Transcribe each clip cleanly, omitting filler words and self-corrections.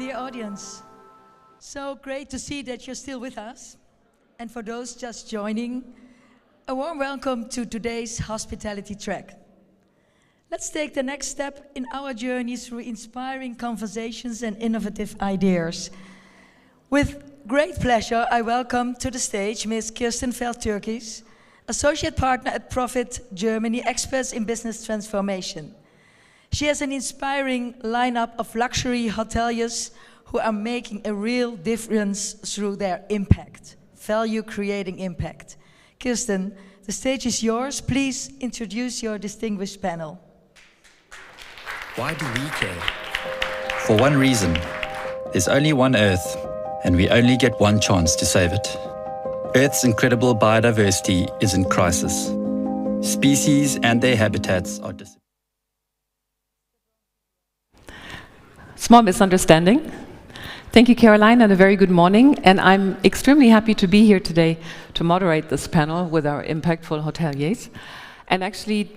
dear audience. So great to see that you're still with us. And for those just joining, a warm welcome to today's hospitality track. Let's take the next step in our journey through inspiring conversations and innovative ideas. With great pleasure, I welcome to the stage Ms. Kirsten Feld-Türkis, Associate Partner at Profit Germany, experts in business transformation. She has an inspiring lineup of luxury hoteliers who are making a real difference through their impact, value-creating impact. Kirsten, the stage is yours. Please introduce your distinguished panel. Why do we care? For one reason. There's only one Earth, and we only get one chance to save it. Earth's incredible biodiversity is in crisis. Species and their habitats are disappearing. Small misunderstanding. Thank you, Caroline, and a very good morning. And I'm extremely happy to be here today to moderate this panel with our impactful hoteliers. And actually,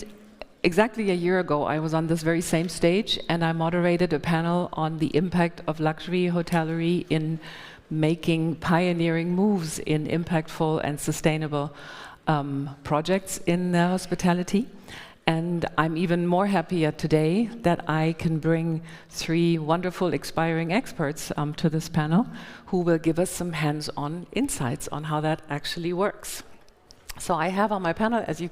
exactly a year ago, I was on this very same stage, and I moderated a panel on the impact of luxury hotellerie in making pioneering moves in impactful and sustainable projects in hospitality. And I'm even more happier today that I can bring three wonderful, inspiring experts to this panel who will give us some hands-on insights on how that actually works. So I have on my panel, as you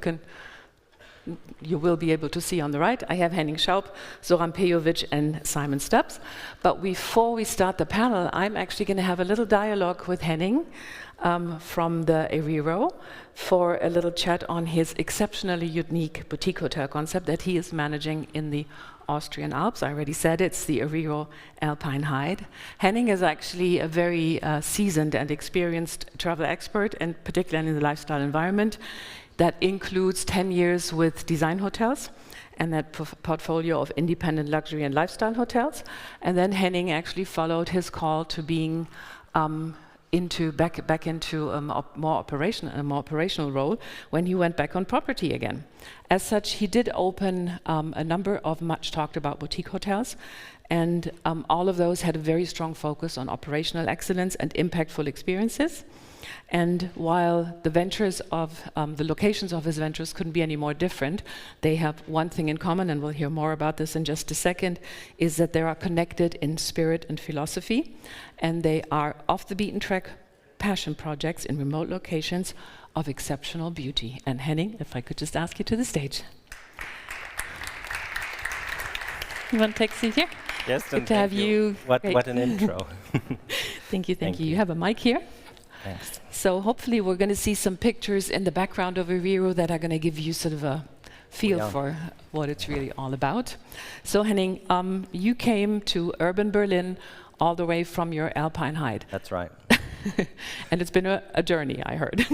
will be able to see on the right, I have Henning Schaub, Zoran Pejovic, and Simon Stobbs. But before we start the panel, I'm actually going to have a little dialogue with Henning from the eriro for a little chat on his exceptionally unique boutique hotel concept that he is managing in the Austrian Alps. I already said it's the eriro Alpine Hide. Henning is actually a very seasoned and experienced travel expert, and particularly in the lifestyle environment. That includes 10 years with design hotels and that portfolio of independent luxury and lifestyle hotels. And then Henning actually followed his call to being back into a more operational role when he went back on property again. As such, he did open a number of much talked about boutique hotels, and all of those had a very strong focus on operational excellence and impactful experiences. And while the ventures of the locations of his ventures couldn't be any more different, they have one thing in common, and we'll hear more about this in just a second, is that they are connected in spirit and philosophy, and they are off the beaten track passion projects in remote locations of exceptional beauty. And Henning, if I could just ask you to the stage. You want to take a seat here? Yes, good to have you. What an intro. Thank you. You have a mic here. Thanks. So hopefully we're going to see some pictures in the background of eriro that are going to give you sort of a feel for what it's really all about. So Henning, you came to urban Berlin all the way from your Alpine Hide. That's right. And it's been a journey, I heard.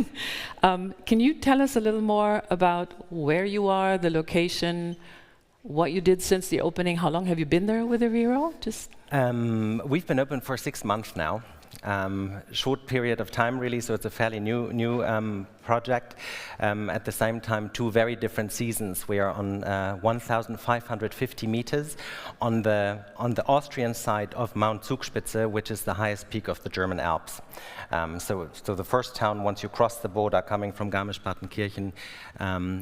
Can you tell us a little more about where you are, the location, what you did since the opening? How long have you been there with eriro? We've been open for 6 months now. Short period of time, really, so it's a fairly new project. At the same time, two very different seasons. We are on 1,550 meters on the Austrian side of Mount Zugspitze, which is the highest peak of the German Alps. So the first town, once you cross the border coming from Garmisch-Partenkirchen,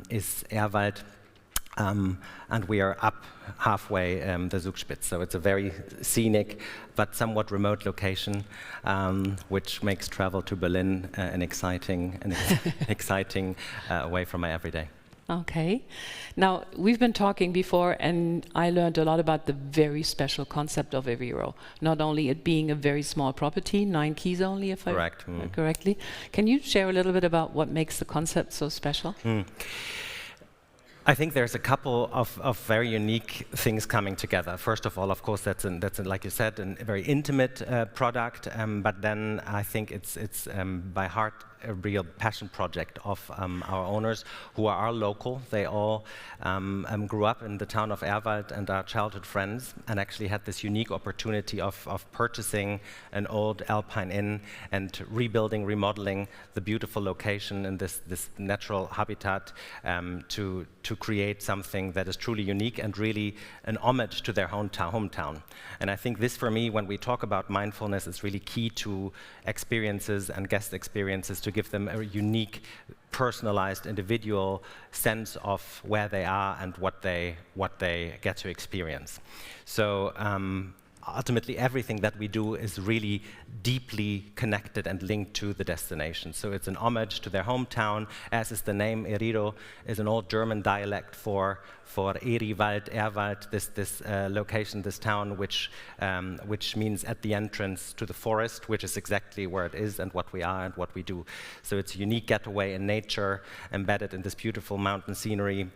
is Ehrwald. And we are up halfway the Zugspitze, so it's a very scenic but somewhat remote location, which makes travel to Berlin an exciting way from my everyday. Okay. Now, we've been talking before, and I learned a lot about the very special concept of eriro. Not only it being a very small property, 9 keys only, if I correctly. Can you share a little bit about what makes the concept so special? I think there's a couple of very unique things coming together. First of all, of course, that's like you said, a very intimate product. But then I think it's by heart a real passion project of our owners, who are local. They all grew up in the town of Erwald and are childhood friends, and actually had this unique opportunity of purchasing an old Alpine inn and rebuilding, remodeling the beautiful location in this natural habitat to create something that is truly unique and really an homage to their hometown. And I think this, for me, when we talk about mindfulness, is really key to experiences and guest experiences, to give them a unique, personalized, individual sense of where they are and what they get to experience. So ultimately, everything that we do is really deeply connected and linked to the destination. So it's an homage to their hometown, as is the name. Eriro is an old German dialect for Eriwald, Erwald, this location, this town, which means at the entrance to the forest, which is exactly where it is and what we are and what we do. So it's a unique getaway in nature, embedded in this beautiful mountain scenery.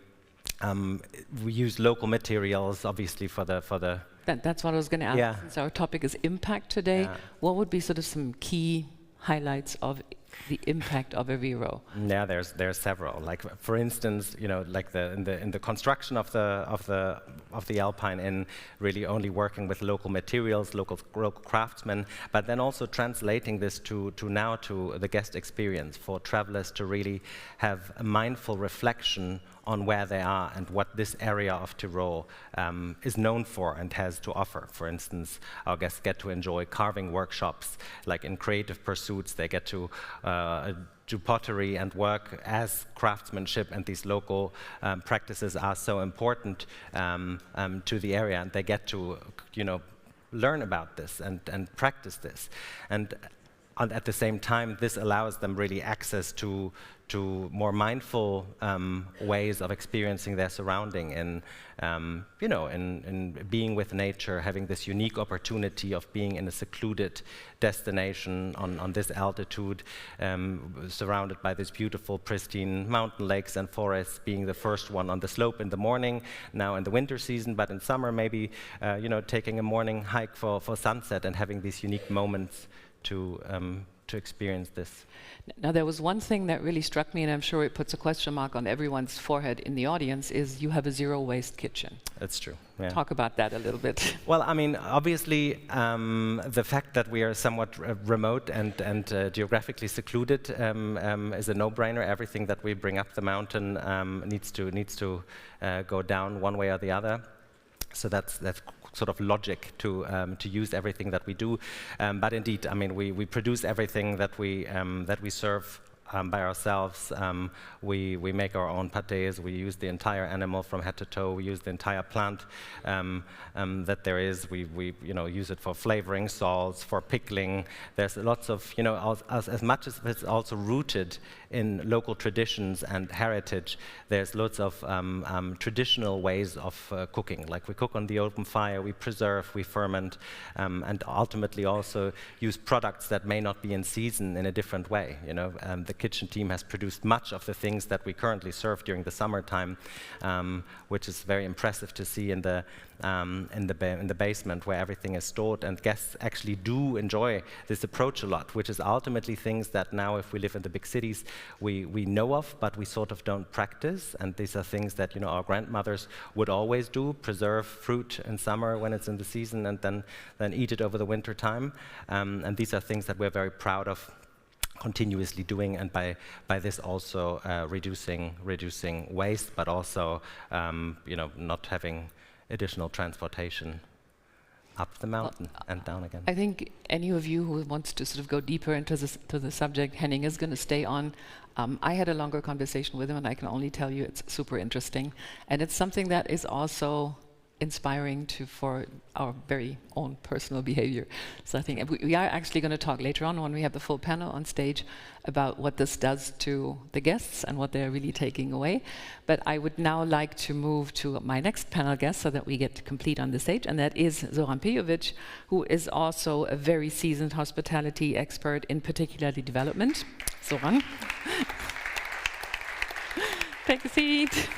We use local materials, obviously, for the That's what I was going to ask. Yeah. Since our topic is impact today, Yeah. what would be sort of some key highlights of the impact of eriro? Yeah, there's several. Like, for instance, like in the construction of the Alpine Inn, really only working with local materials, local craftsmen, but then also translating this to the guest experience, for travelers to really have a mindful reflection on where they are and what this area of Tyrol is known for and has to offer. For instance, our guests get to enjoy carving workshops, like in creative pursuits. They get to do pottery and work as craftsmanship, and these local practices are so important to the area, and they get to learn about this and practice this. And at the same time, this allows them really access to more mindful ways of experiencing their surrounding, in being with nature, having this unique opportunity of being in a secluded destination on this altitude, surrounded by this beautiful, pristine mountain lakes and forests, being the first one on the slope in the morning, now in the winter season, but in summer maybe, taking a morning hike for sunset and having these unique moments to experience this. Now, there was one thing that really struck me, and I'm sure it puts a question mark on everyone's forehead in the audience, is you have a zero-waste kitchen. That's true. Yeah. Talk about that a little bit. Well, I mean, obviously, the fact that we are somewhat remote and geographically secluded is a no-brainer. Everything that we bring up the mountain needs to go down one way or the other. So that's sort of logic to use everything that we do, but indeed, I mean, we produce everything that we serve by ourselves. We make our own pâtés. We use the entire animal from head to toe. We use the entire plant that there is. We use it for flavoring, salts, for pickling. There's lots of, as much as it's also rooted in local traditions and heritage, there's lots of traditional ways of cooking. Like, we cook on the open fire, we preserve, we ferment, and ultimately also use products that may not be in season in a different way. The kitchen team has produced much of the things that we currently serve during the summertime, which is very impressive to see in the basement where everything is stored, and guests actually do enjoy this approach a lot, which is ultimately things that now, if we live in the big cities, we know of, but we sort of don't practice. And these are things that our grandmothers would always do: preserve fruit in summer when it's in the season, and then eat it over the winter time. And these are things that we're very proud of continuously doing, and by this also reducing waste, but also not having additional transportation up the mountain and down again. I think any of you who wants to sort of go deeper into the subject, Henning is going to stay on. I had a longer conversation with him, and I can only tell you it's super interesting, and it's something that is also inspiring for our very own personal behavior. So I think we are actually going to talk later on, when we have the full panel on stage, about what this does to the guests and what they're really taking away. But I would now like to move to my next panel guest, so that we get complete on the stage, and that is Zoran Pejovic, who is also a very seasoned hospitality expert, in particularly development. Zoran. Take a seat.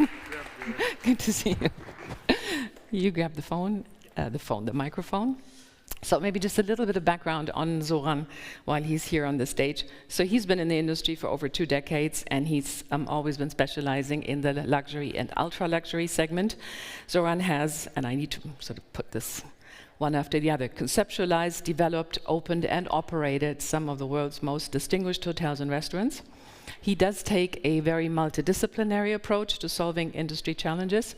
Good to see you. You grab the microphone. So maybe just a little bit of background on Zoran while he's here on the stage. So he's been in the industry for over 2 decades, and he's always been specializing in the luxury and ultra-luxury segment. Zoran has, and I need to sort of put this one after the other, conceptualized, developed, opened, and operated some of the world's most distinguished hotels and restaurants. He does take a very multidisciplinary approach to solving industry challenges,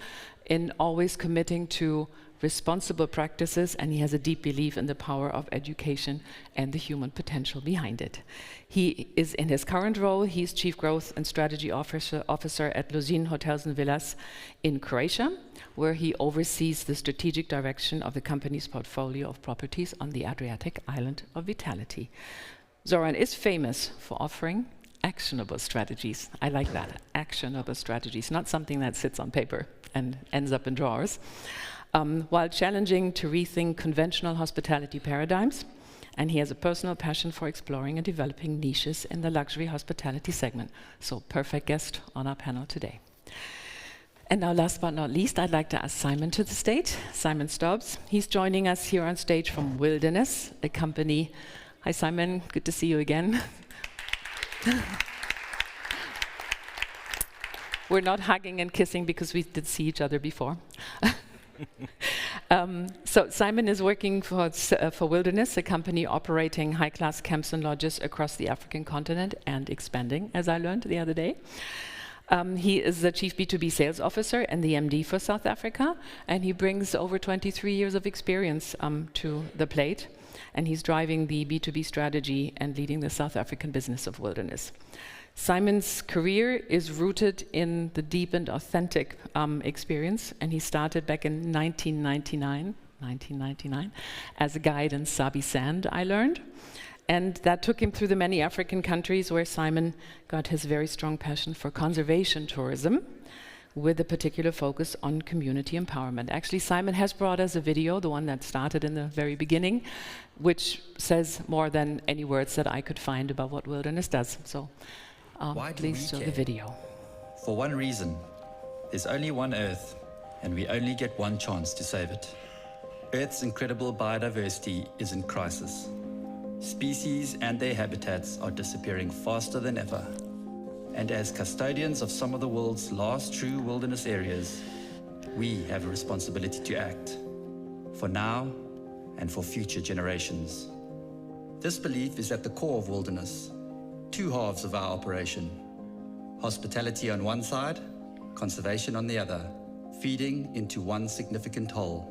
in always committing to responsible practices, and he has a deep belief in the power of education and the human potential behind it. He is, in his current role, he's Chief Growth and Strategy Officer at Losinj Hotels and Villas in Croatia, where he oversees the strategic direction of the company's portfolio of properties on the Adriatic island of Vitality. Zoran is famous for offering actionable strategies. I like that, actionable strategies, not something that sits on paper and ends up in drawers. While challenging to rethink conventional hospitality paradigms, and he has a personal passion for exploring and developing niches in the luxury hospitality segment. So perfect guest on our panel today. And now last but not least, I'd like to ask Simon to the stage, Simon Stobbs. He's joining us here on stage from Wilderness, a company. Hi Simon, good to see you again. We're not hugging and kissing because we did see each other before. So Simon is working for Wilderness, a company operating high-class camps and lodges across the African continent and expanding, as I learned the other day. He is the Chief B2B Sales Officer and the MD for South Africa, and he brings over 23 years of experience to the plate, and he's driving the B2B strategy and leading the South African business of Wilderness. Simon's career is rooted in the deep and authentic experience, and he started back in 1999 as a guide in Sabi Sand, I learned. And that took him through the many African countries where Simon got his very strong passion for conservation tourism, with a particular focus on community empowerment. Actually, Simon has brought us a video, the one that started in the very beginning, which says more than any words that I could find about what Wilderness does. So please show the video. For one reason, there's only one Earth, and we only get one chance to save it. Earth's incredible biodiversity is in crisis. Species and their habitats are disappearing faster than ever. And as custodians of some of the world's last true wilderness areas, we have a responsibility to act, for now and for future generations. This belief is at the core of Wilderness. 2 halves of our operation: hospitality on one side, conservation on the other, feeding into one significant whole.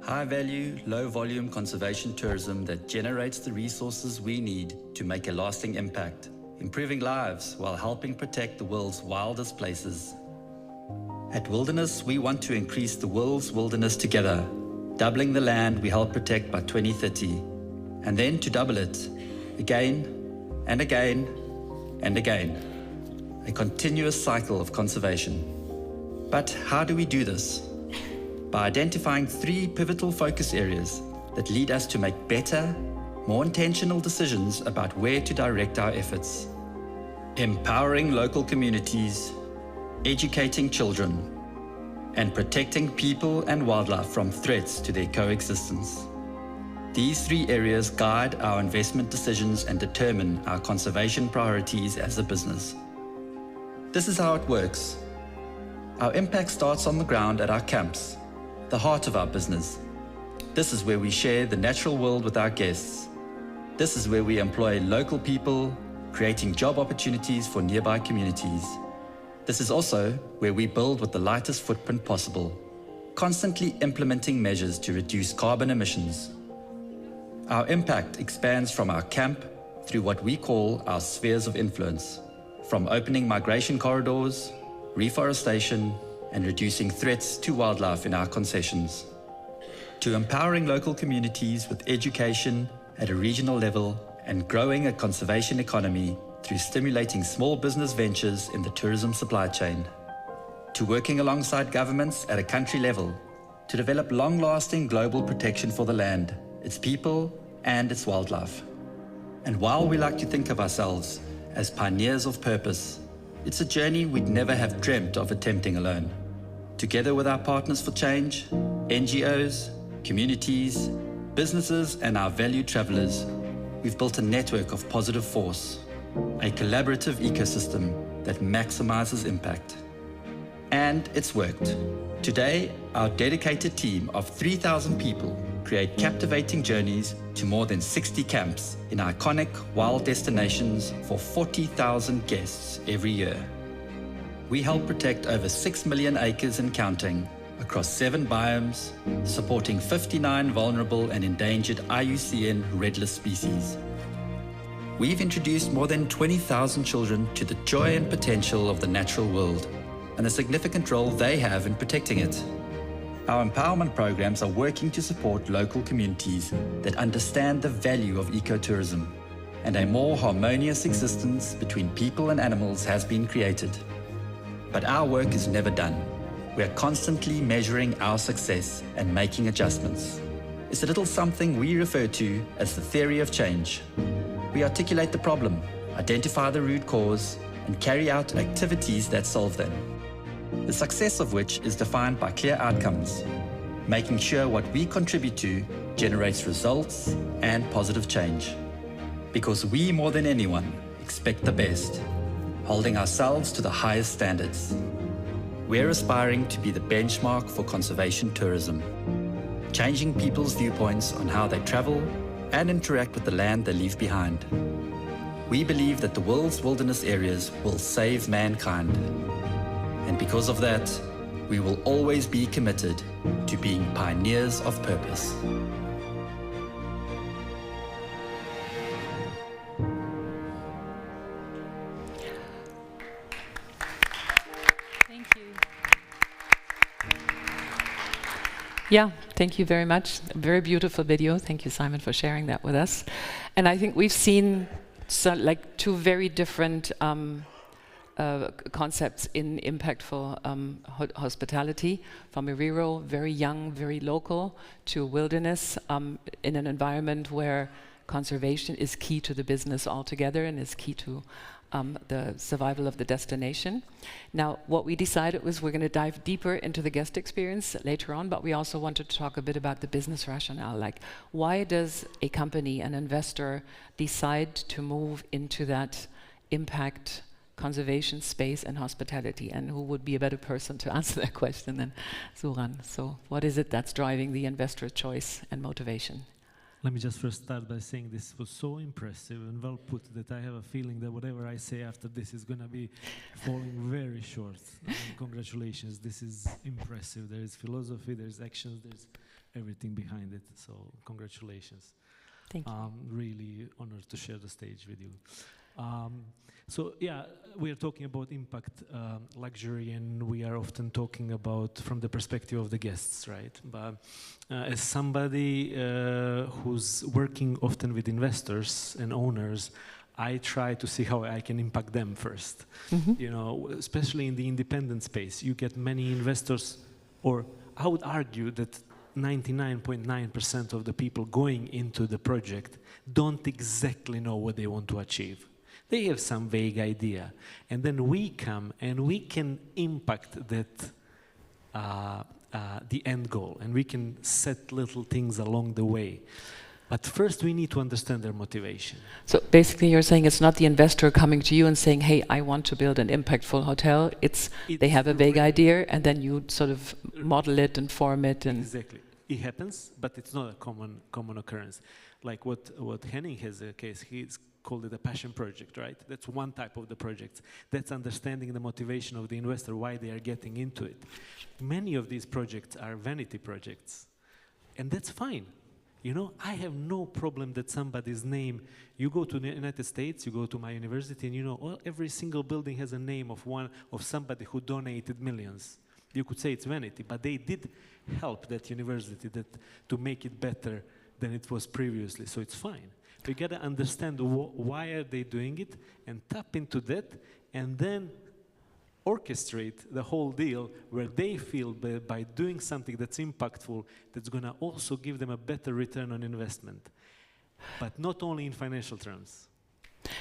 High-value, low-volume conservation tourism that generates the resources we need to make a lasting impact, improving lives while helping protect the world's wildest places. At Wilderness, we want to increase the world's wilderness together, doubling the land we help protect by 2030, and then to double it again and again and again. A continuous cycle of conservation. But how do we do this? By identifying 3 pivotal focus areas that lead us to make better, more intentional decisions about where to direct our efforts. Empowering local communities, educating children, and protecting people and wildlife from threats to their coexistence. These 3 areas guide our investment decisions and determine our conservation priorities as a business. This is how it works. Our impact starts on the ground at our camps, the heart of our business. This is where we share the natural world with our guests. This is where we employ local people, creating job opportunities for nearby communities. This is also where we build with the lightest footprint possible, constantly implementing measures to reduce carbon emissions. Our impact expands from our camp through what we call our spheres of influence, from opening migration corridors, reforestation, and reducing threats to wildlife in our concessions, to empowering local communities with education at a regional level and growing a conservation economy through stimulating small business ventures in the tourism supply chain, to working alongside governments at a country level to develop long-lasting global protection for the land, its people, and its wildlife. And while we like to think of ourselves as pioneers of purpose, it's a journey we'd never have dreamt of attempting alone. Together with our partners for change, NGOs, communities, businesses and our valued travelers, we've built a network of positive force, a collaborative ecosystem that maximizes impact. And it's worked. Today, our dedicated team of 3,000 people create captivating journeys to more than 60 camps in iconic wild destinations for 40,000 guests every year. We help protect over 6 million acres and counting across 7 biomes, supporting 59 vulnerable and endangered IUCN red list species. We've introduced more than 20,000 children to the joy and potential of the natural world and the significant role they have in protecting it. Our empowerment programs are working to support local communities that understand the value of ecotourism, and a more harmonious existence between people and animals has been created. But our work is never done. We are constantly measuring our success and making adjustments. It's a little something we refer to as the theory of change. We articulate the problem, identify the root cause, and carry out activities that solve them. The success of which is defined by clear outcomes, making sure what we contribute to generates results and positive change. Because we, more than anyone, expect the best, holding ourselves to the highest standards. We're aspiring to be the benchmark for conservation tourism, changing people's viewpoints on how they travel and interact with the land they leave behind. We believe that the world's wilderness areas will save mankind. And because of that, we will always be committed to being pioneers of purpose. Thank you. Yeah, thank you very much. A very beautiful video. Thank you, Simon, for sharing that with us. And I think we've seen two very different concepts in impactful hospitality, from eriro, very young, very local, to wilderness, in an environment where conservation is key to the business altogether and is key to the survival of the destination. Now, what we decided was we're going to dive deeper into the guest experience later on, but we also wanted to talk a bit about the business rationale. Like, why does a company, an investor, decide to move into that impact conservation space and hospitality? And who would be a better person to answer that question than Zoran? So what is it that's driving the investor choice and motivation? Let me just first start by saying this was so impressive and well put that I have a feeling that whatever I say after this is going to be falling very short. Congratulations, this is impressive. There is philosophy, there's actions, there's everything behind it. So congratulations. Thank you. Really honored to share the stage with you. So yeah, we are talking about impact luxury, and we are often talking about from the perspective of the guests, right? But as somebody who's working often with investors and owners, I try to see how I can impact them first. Mm-hmm. You know, especially in the independent space, you get many investors, or I would argue that 99.9% of the people going into the project don't exactly know what they want to achieve. They have some vague idea, and then we come and we can impact that the end goal, and we can set little things along the way. But first we need to understand their motivation. So basically you're saying it's not the investor coming to you and saying, hey, I want to build an impactful hotel. It's they have a vague idea, and then you sort of model it and form it. And exactly. It happens, but it's not a common occurrence. Like what Henning has a case, he's called it a passion project, right? That's one type of the project. That's understanding the motivation of the investor, why they are getting into it. Many of these projects are vanity projects, and that's fine. You know, I have no problem that somebody's name, you go to the United States, you go to my university, and you know, well, every single building has a name of somebody who donated millions. You could say it's vanity, but they did help that university to make it better than it was previously, so it's fine. We got to understand why are they doing it and tap into that, and then orchestrate the whole deal where they feel by doing something that's impactful, that's going to also give them a better return on investment, but not only in financial terms.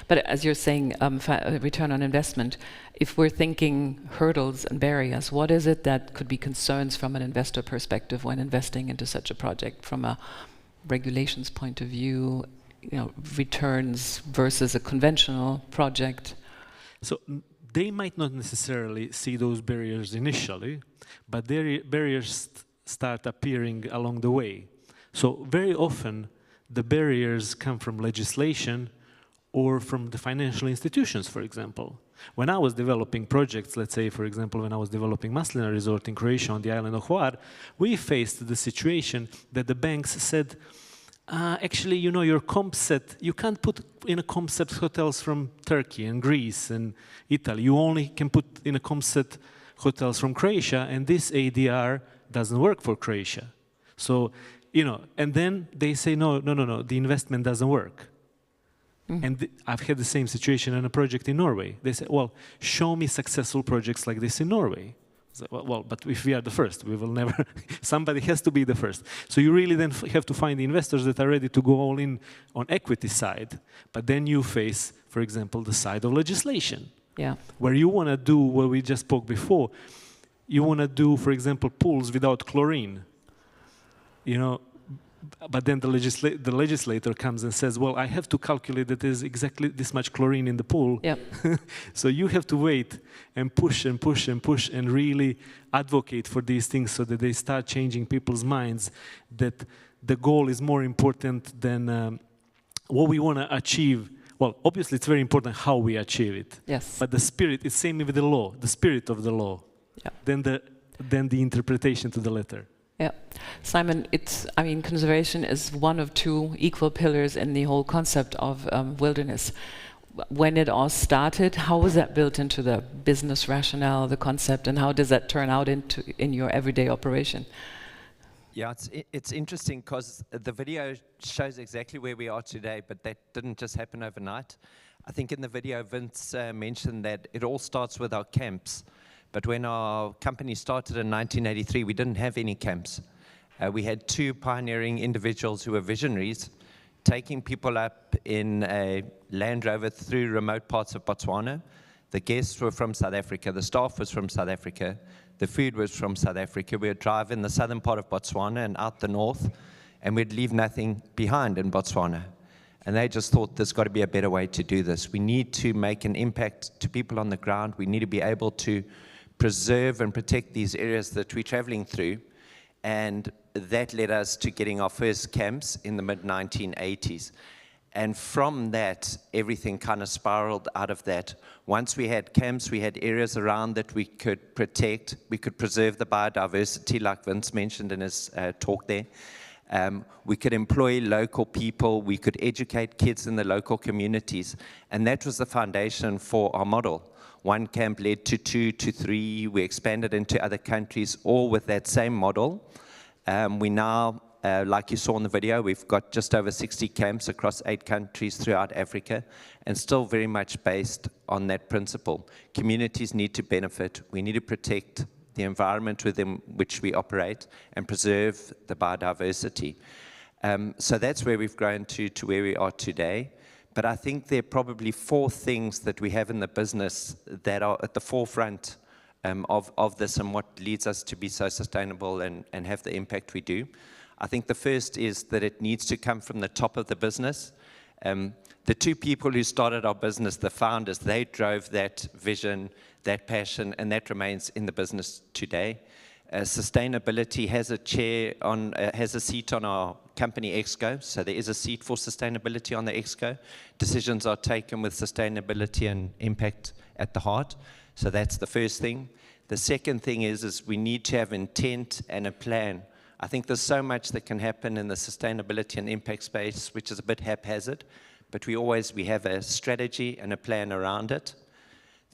But as you're saying, return on investment, if we're thinking hurdles and barriers, what is it that could be concerns from an investor perspective when investing into such a project, from a regulations point of view, returns versus a conventional project? So they might not necessarily see those barriers initially, but their barriers start appearing along the way. So very often the barriers come from legislation or from the financial institutions, for example. When I was developing projects, let's say, for example, when I was developing Maslina Resort in Croatia on the island of Hvar, we faced the situation that the banks said, actually, your comp set, you can't put in a comp set hotels from Turkey and Greece and Italy. You only can put in a comp set hotels from Croatia, and this ADR doesn't work for Croatia. So, and then they say, no, the investment doesn't work. And I've had the same situation in a project in Norway. They say, well, show me successful projects like this in Norway. So, well, but if we are the first, we will never, somebody has to be the first. So you really then have to find the investors that are ready to go all in on equity side. But then you face, for example, the side of legislation. Yeah. Where you want to do what we just spoke before. You want to do, for example, pools without chlorine. But then the legislator comes and says, well, I have to calculate that there's exactly this much chlorine in the pool. Yep. So you have to wait and push and push and push and really advocate for these things so that they start changing people's minds, that the goal is more important than what we want to achieve. Well, obviously it's very important how we achieve it. Yes. But the spirit, it's same with the law, the spirit of the law. Yeah. Then the interpretation to the letter. Yeah, Simon, conservation is one of two equal pillars in the whole concept of wilderness. When it all started, how was that built into the business rationale, the concept, and how does that turn out in your everyday operation? Yeah, it's interesting because the video shows exactly where we are today, but that didn't just happen overnight. I think in the video, Vince mentioned that it all starts with our camps. But when our company started in 1983, we didn't have any camps. We had two pioneering individuals who were visionaries, taking people up in a Land Rover through remote parts of Botswana. The guests were from South Africa, the staff was from South Africa, the food was from South Africa. We would drive in the southern part of Botswana and out the north, and we'd leave nothing behind in Botswana. And they just thought there's got to be a better way to do this. We need to make an impact to people on the ground. We need to be able to preserve and protect these areas that we're traveling through. And that led us to getting our first camps in the mid-1980s. And from that, everything kind of spiraled out of that. Once we had camps, we had areas around that we could protect. We could preserve the biodiversity, like Vince mentioned in his talk there. We could employ local people. We could educate kids in the local communities. And that was the foundation for our model. One camp led to 2 to 3. We expanded into other countries, all with that same model. We now, like you saw in the video, we've got just over 60 camps across 8 countries throughout Africa, and still very much based on that principle. Communities need to benefit. We need to protect the environment within which we operate and preserve the biodiversity. So that's where we've grown to where we are today. But I think there are probably 4 things that we have in the business that are at the forefront of this and what leads us to be so sustainable and have the impact we do. I think the first is that it needs to come from the top of the business. The 2 people who started our business, the founders, they drove that vision, that passion, and that remains in the business today. Sustainability has a seat on our company exco, so there is a seat for sustainability on the exco. Decisions are taken with sustainability and impact at the heart, so that's the first thing. The second thing is we need to have intent and a plan. I think there's so much that can happen in the sustainability and impact space, which is a bit haphazard, but we have a strategy and a plan around it.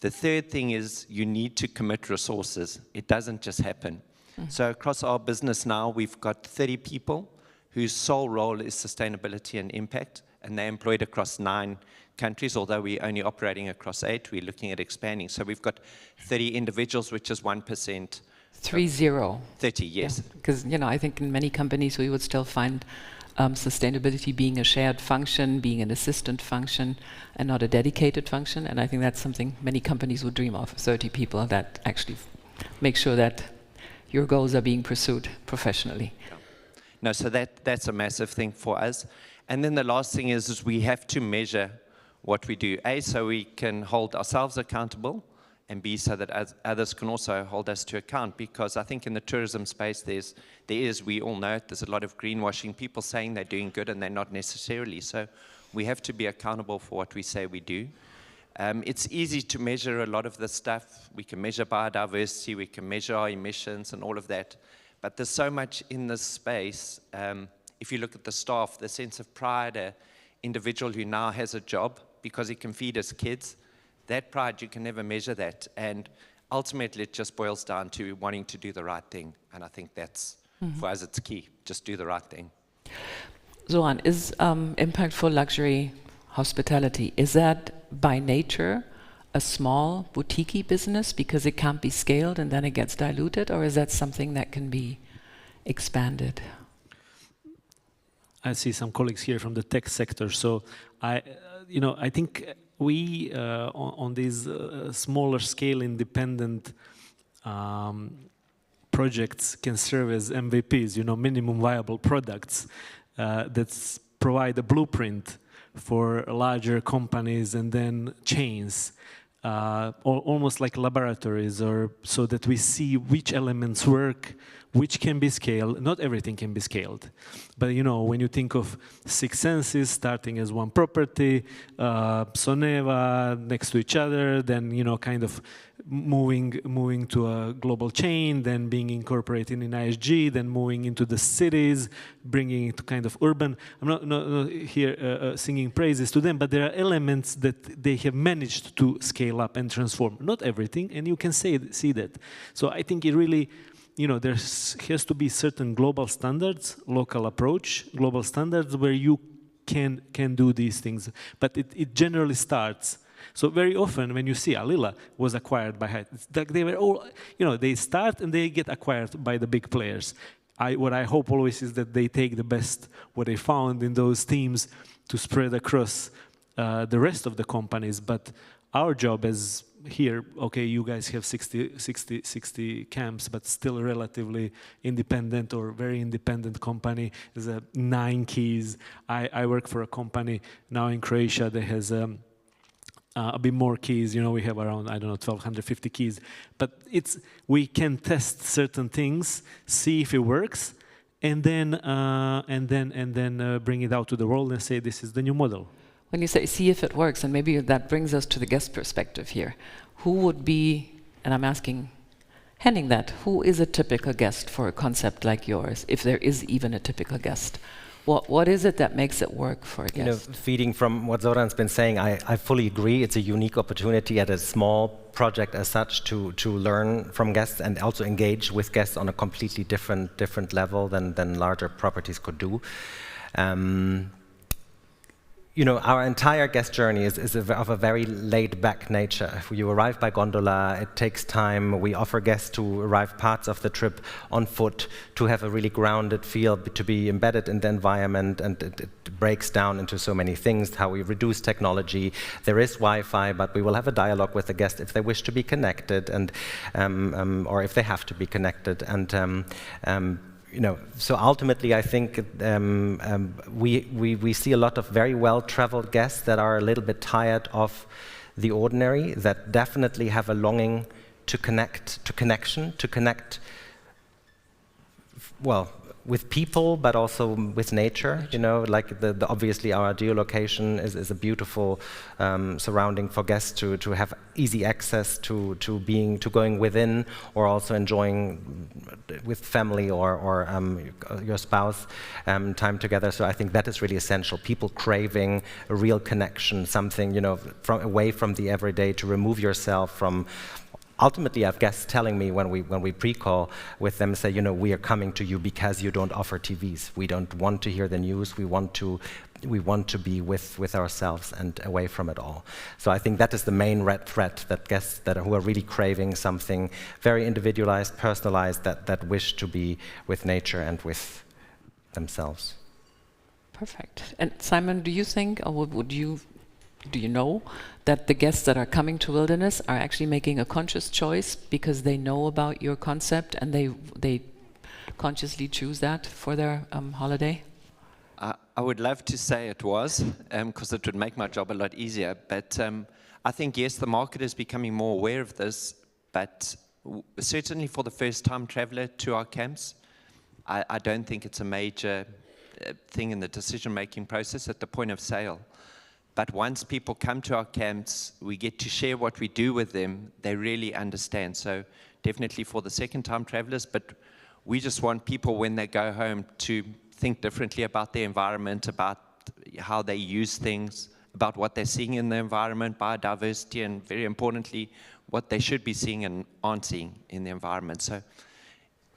The third thing is you need to commit resources. It doesn't just happen. So across our business now, we've got 30 people whose sole role is sustainability and impact, and they're employed across 9 countries, although we're only operating across 8. We're looking at expanding. So we've got 30 individuals, which is 1%. 30, yes. Because, I think in many companies we would still find sustainability being a shared function, being an assistant function, and not a dedicated function. And I think that's something many companies would dream of, 30 people that actually make sure that your goals are being pursued professionally. No, so that's a massive thing for us. And then the last thing is we have to measure what we do. A, so we can hold ourselves accountable, and B, so that others can also hold us to account. Because I think in the tourism space, we all know it, there's a lot of greenwashing, people saying they're doing good and they're not necessarily. So we have to be accountable for what we say we do. It's easy to measure a lot of this stuff. We can measure biodiversity, we can measure our emissions and all of that. But there's so much in this space. If you look at the staff, the sense of pride, an individual who now has a job because he can feed his kids, that pride, you can never measure that. And ultimately, it just boils down to wanting to do the right thing. And I think that's, for us, it's key. Just do the right thing. Zoran, is impactful luxury hospitality, is that by nature a small boutique business because it can't be scaled and then it gets diluted, or is that something that can be expanded? I see some colleagues here from the tech sector, so I think we on these smaller scale independent projects can serve as MVPs, minimum viable products that provide a blueprint for larger companies and then chains, almost like laboratories, or so that we see which elements work, which can be scaled. Not everything can be scaled, but when you think of Six Senses starting as one property, Soneva next to each other, then kind of moving to a global chain, then being incorporated in ISG, then moving into the cities, bringing it to kind of urban. I'm not here singing praises to them, but there are elements that they have managed to scale up and transform. Not everything, and you can see that. So I think it really, there has to be certain global standards, local approach, global standards where you can do these things. But it generally starts. So very often when you see Alila was acquired by Hyatt, it's like they were all, they start and they get acquired by the big players. What I hope always is that they take the best, what they found in those teams, to spread across the rest of the companies. But our job is here, okay, you guys have 60 camps, but still relatively independent or very independent company. There's 9 keys. I work for a company now in Croatia that has a bit more keys. We have around, 1,250 keys. But we can test certain things, see if it works, and then bring it out to the world and say this is the new model. When you say see if it works, and maybe that brings us to the guest perspective here, who would be, and I'm asking Henning that, who is a typical guest for a concept like yours, if there is even a typical guest? What is it that makes it work for a guest? Feeding from what Zoran's been saying, I fully agree. It's a unique opportunity at a small project as such to learn from guests and also engage with guests on a completely different level than larger properties could do. Our entire guest journey is of a very laid-back nature. If you arrive by gondola, it takes time. We offer guests to arrive parts of the trip on foot, to have a really grounded feel, to be embedded in the environment, and it breaks down into so many things, how we reduce technology. There is Wi-Fi, but we will have a dialogue with the guest if they wish to be connected, and or if they have to be connected. And so ultimately, I think we see a lot of very well-traveled guests that are a little bit tired of the ordinary, that definitely have a longing to connect, to connect, well, with people, but also with nature. Like obviously our geolocation is a beautiful surrounding for guests to have easy access to going within, or also enjoying with family or your spouse time together. So I think that is really essential. People craving a real connection, something away from the everyday, to remove yourself from. Ultimately, I have guests telling me when we pre-call with them, say, we are coming to you because you don't offer TVs. We don't want to hear the news. We want to be with ourselves and away from it all. So I think that is the main red thread, that guests who are really craving something very individualized, personalized, that wish to be with nature and with themselves. Perfect. And Simon, do you think, or do you know that the guests that are coming to Wilderness are actually making a conscious choice because they know about your concept and they consciously choose that for their holiday? I would love to say it was, because it would make my job a lot easier. But I think, yes, the market is becoming more aware of this, but certainly for the first-time traveler to our camps, I don't think it's a major thing in the decision-making process at the point of sale. But once people come to our camps, we get to share what we do with them, they really understand. So definitely for the second-time travelers, but we just want people when they go home to think differently about their environment, about how they use things, about what they're seeing in the environment, biodiversity, and very importantly, what they should be seeing and aren't seeing in the environment. So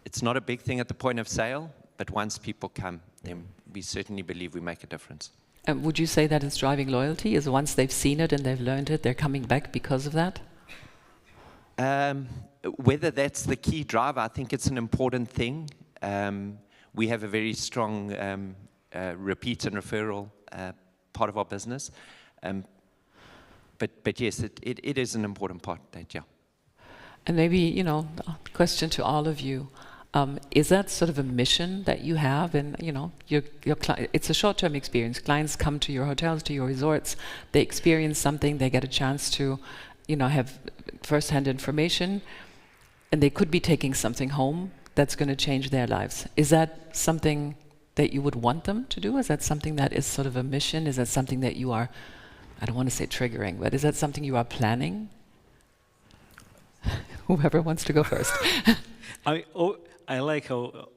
it's not a big thing at the point of sale, but once people come, then we certainly believe we make a difference. And would you say that it's driving loyalty? Is once they've seen it and they've learned it, they're coming back because of that? Whether that's the key driver, I think it's an important thing. We have a very strong repeat and referral part of our business. But yes, it is an important part of that, yeah. And maybe, you know, a question to all of you. Is that sort of a mission that you have? And, you know, it's a short-term experience. Clients come to your hotels, to your resorts, they experience something, they get a chance to, you know, have first-hand information, and they could be taking something home that's going to change their lives. Is that something that you would want them to do? Is that something that is sort of a mission? Is that something that you are, I don't want to say triggering, but is that something you are planning? Whoever wants to go first. I like how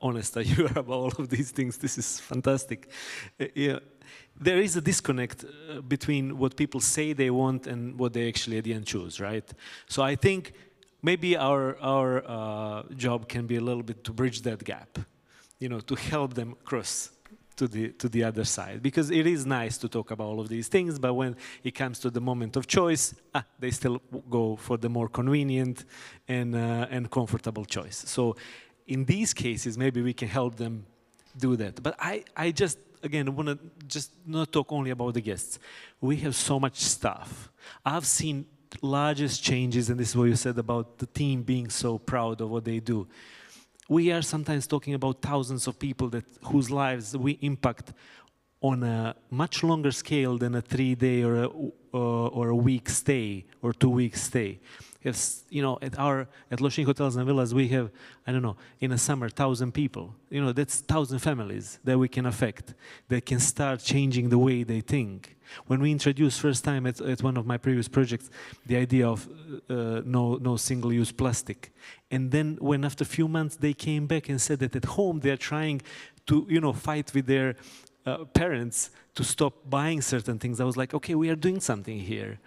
honest you are about all of these things. This is fantastic. Yeah, there is a disconnect between what people say they want and what they actually at the end choose, right? So I think maybe our job can be a little bit to bridge that gap, you know, to help them cross to the other side. Because it is nice to talk about all of these things, but when it comes to the moment of choice, they still go for the more convenient and comfortable choice. So in these cases, maybe we can help them do that. But I just, again, want to just not talk only about the guests. We have so much stuff. I've seen largest changes, and this is what you said about the team being so proud of what they do. We are sometimes talking about thousands of people whose lives we impact on a much longer scale than a 3-day or a week stay or 2-week stay. Yes, you know, at Losinj Hotels and Villas, we have, I don't know, in a summer, 1,000 people. You know, that's 1,000 families that we can affect, that can start changing the way they think. When we introduced first time at one of my previous projects, the idea of no single-use plastic. And then when after a few months they came back and said that at home they're trying to, you know, fight with their parents to stop buying certain things, I was like, okay, we are doing something here.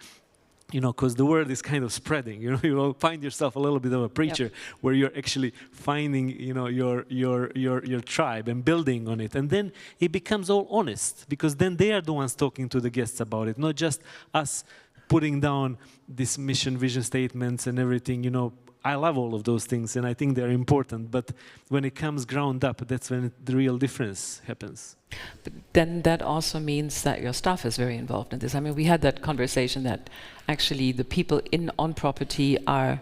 You know, because the word is kind of spreading. You know, you will find yourself a little bit of a preacher, where you're actually finding, you know, your tribe and building on it, and then it becomes all honest, because then they are the ones talking to the guests about it, not just us putting down this mission, vision statements, and everything. You know, I love all of those things, and I think they're important. But when it comes ground up, that's when the real difference happens. But then that also means that your staff is very involved in this. I mean, we had that conversation that actually the people on property are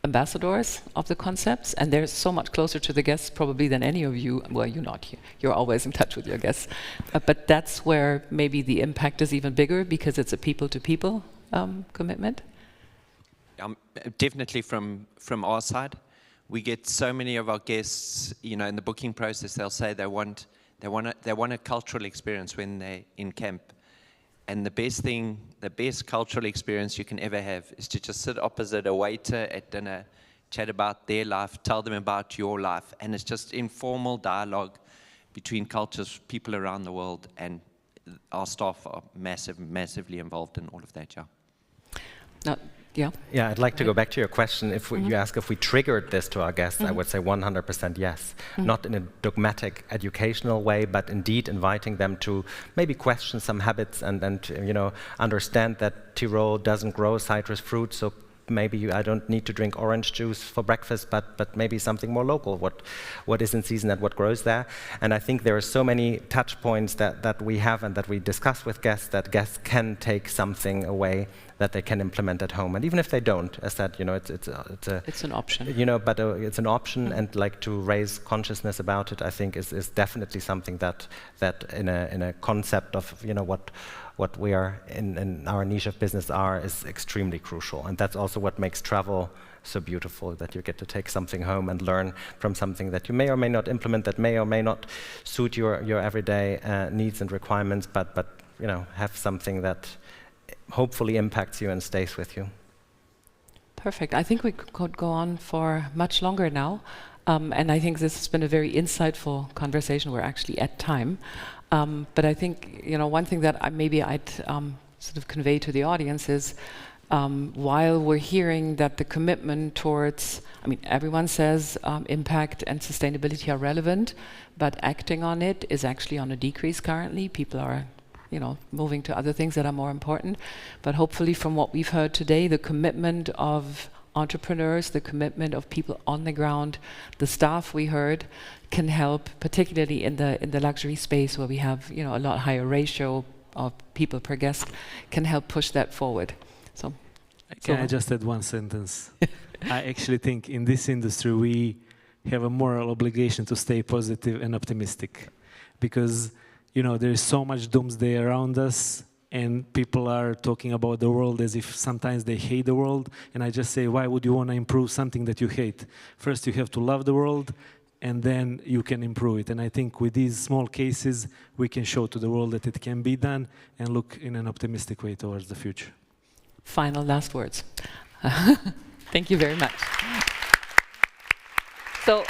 ambassadors of the concepts, and they're so much closer to the guests probably than any of you. Well, you're not here. You're always in touch with your guests. But that's where maybe the impact is even bigger, because it's a people-to-people commitment. Definitely from our side. We get so many of our guests, you know, in the booking process, they'll say they want a cultural experience when they're in camp. And the best cultural experience you can ever have is to just sit opposite a waiter at dinner, chat about their life, tell them about your life. And it's just informal dialogue between cultures, people around the world, and our staff are massively involved in all of that, yeah. Now, yeah. Yeah, I'd like to go back to your question. If you ask if we triggered this to our guests, I would say 100% yes. Not in a dogmatic educational way, but indeed inviting them to maybe question some habits and you know, understand that Tyrol doesn't grow citrus fruit, so maybe I don't need to drink orange juice for breakfast, but maybe something more local, what is in season and what grows there. And I think there are so many touch points that we have and that we discuss with guests, that guests can take something away that they can implement at home. And even if they don't, as said, it's an option. But it's an option, and like to raise consciousness about it, I think is definitely something that in a concept of what we are in our niche of business is extremely crucial. And that's also what makes travel so beautiful, that you get to take something home and learn from something that you may or may not implement, that may or may not suit your everyday needs and requirements, but have something that hopefully impacts you and stays with you. Perfect. I think we could go on for much longer now. And I think this has been a very insightful conversation. We're actually at time. But I think, one thing that I'd sort of convey to the audience is, while we're hearing that the commitment towards, everyone says impact and sustainability are relevant, but acting on it is actually on a decrease currently. People are moving to other things that are more important. But hopefully from what we've heard today, the commitment of entrepreneurs, the commitment of people on the ground, the staff we heard, can help, particularly in the luxury space where we have a lot higher ratio of people per guest, can help push that forward. So, can I just add one sentence? I actually think in this industry we have a moral obligation to stay positive and optimistic, because there is so much doomsday around us, and people are talking about the world as if sometimes they hate the world. And I just say, why would you want to improve something that you hate? First, you have to love the world, and then you can improve it. And I think with these small cases, we can show to the world that it can be done and look in an optimistic way towards the future. Final last words. Thank you very much. So.